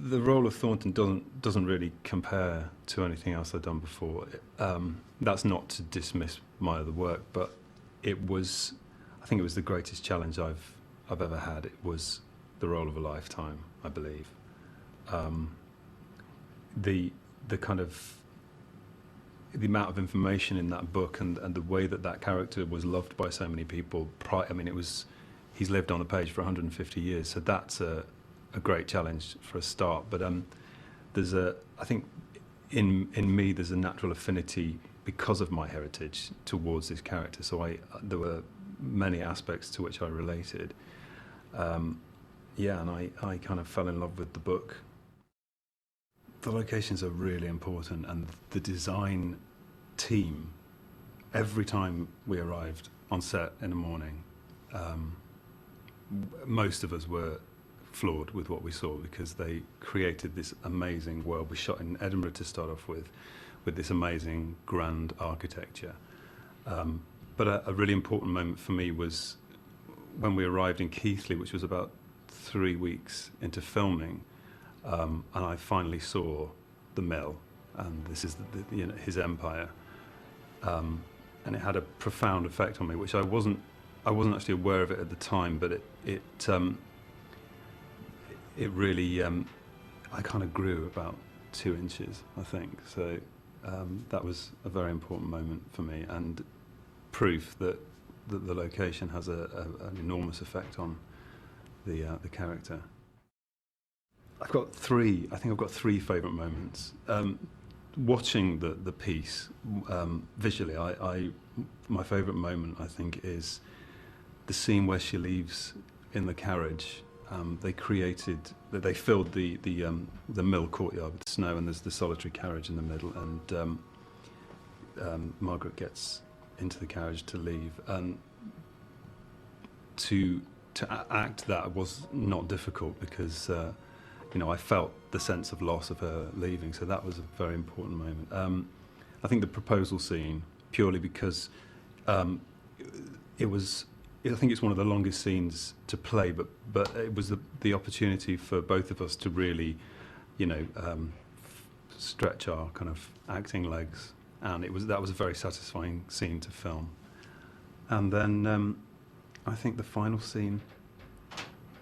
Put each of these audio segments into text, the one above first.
the role of Thornton doesn't really compare to anything else I've done before. That's not to dismiss my other work, but I think it was the greatest challenge I've ever had. It was the role of a lifetime, I believe. The amount of information in that book and the way that character was loved by so many people. I mean, he's lived on the page for 150 years, so that's a great challenge for a start. But I think in me there's a natural affinity because of my heritage towards this character. So there were many aspects to which I related. And I kind of fell in love with the book. The locations are really important, and the design team, every time we arrived on set in the morning, most of us were floored with what we saw, because they created this amazing world. We shot in Edinburgh to start off with this amazing grand architecture. But a really important moment for me was when we arrived in Keighley, which was about 3 weeks into filming, and I finally saw the mill, and this is his empire, and it had a profound effect on me, which I wasn't actually aware of it at the time, but it really, I kind of grew about 2 inches, I think. So that was a very important moment for me, and proof that the location has an enormous effect on the character. I think I've got three favourite moments. Watching the piece visually, my favourite moment, I think, is the scene where she leaves in the carriage. They filled the mill courtyard with snow, and there's the solitary carriage in the middle, and Margaret gets into the carriage to leave, and to act that was not difficult, because I felt the sense of loss of her leaving, so that was a very important moment. I think the proposal scene, purely because I think it's one of the longest scenes to play, but it was the opportunity for both of us to really, stretch our kind of acting legs, and that was a very satisfying scene to film. And then I think the final scene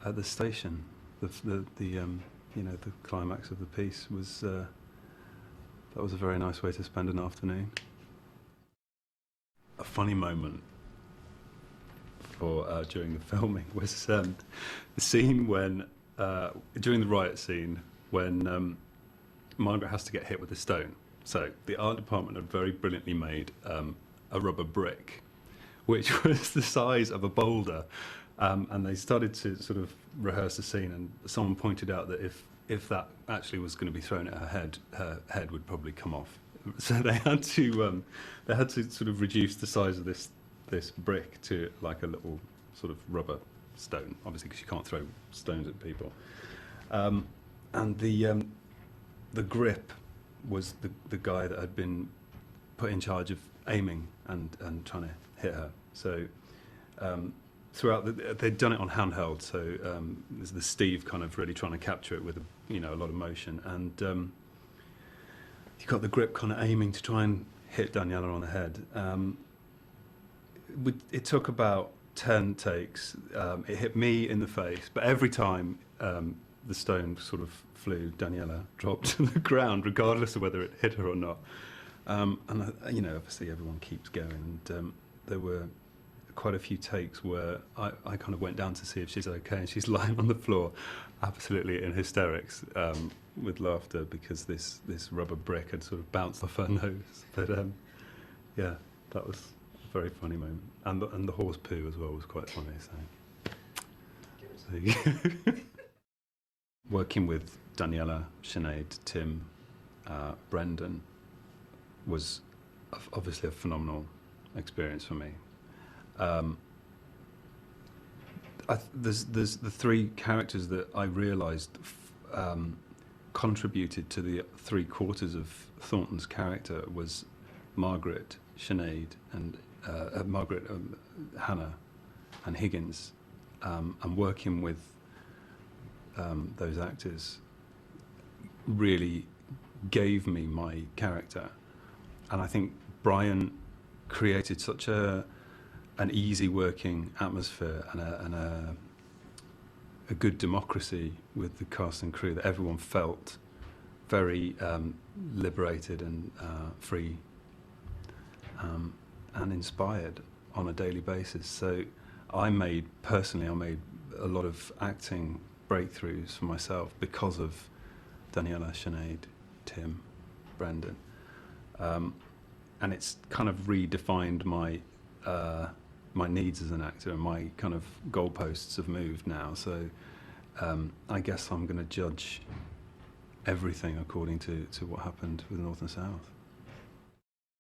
at the station, the climax of the piece, that was a very nice way to spend an afternoon. A funny moment during the filming was the scene when, during the riot scene, when Margaret has to get hit with a stone. So the art department had very brilliantly made a rubber brick, which was the size of a boulder, and they started to sort of rehearse the scene, and someone pointed out that if that actually was going to be thrown at her head would probably come off. So they had to sort of reduce the size of this brick to like a little sort of rubber stone, obviously, because you can't throw stones at people. And the grip was the guy that had been put in charge of aiming and trying to hit her. So throughout, they'd done it on handheld, so there's the Steve kind of really trying to capture it with a lot of motion, and you got the grip kind of aiming to try and hit Daniela on the head. It took about 10 takes. It hit me in the face, but every time the stone sort of flew, Daniela dropped to the ground, regardless of whether it hit her or not. And obviously everyone keeps going, and there were quite a few takes where I kind of went down to see if she's okay, and she's lying on the floor, absolutely in hysterics, with laughter, because this rubber brick had sort of bounced off her nose. But yeah, that was a very funny moment, and the horse poo as well was quite funny. So working with Daniela, Sinead, Tim, Brendan was obviously a phenomenal experience for me. There's the three characters that I realised contributed to the 3/4 of Thornton's character was Margaret, Sinead, and Hannah, and Higgins, and working with those actors really gave me my character. And I think Brian created such an easy working atmosphere and a good democracy with the cast and crew, that everyone felt very liberated and free and inspired on a daily basis. So I made a lot of acting breakthroughs for myself because of Daniela, Sinead, Tim, Brendan. And it's kind of redefined my my needs as an actor, and my kind of goalposts have moved now. So I guess I'm going to judge everything according to what happened with North and South.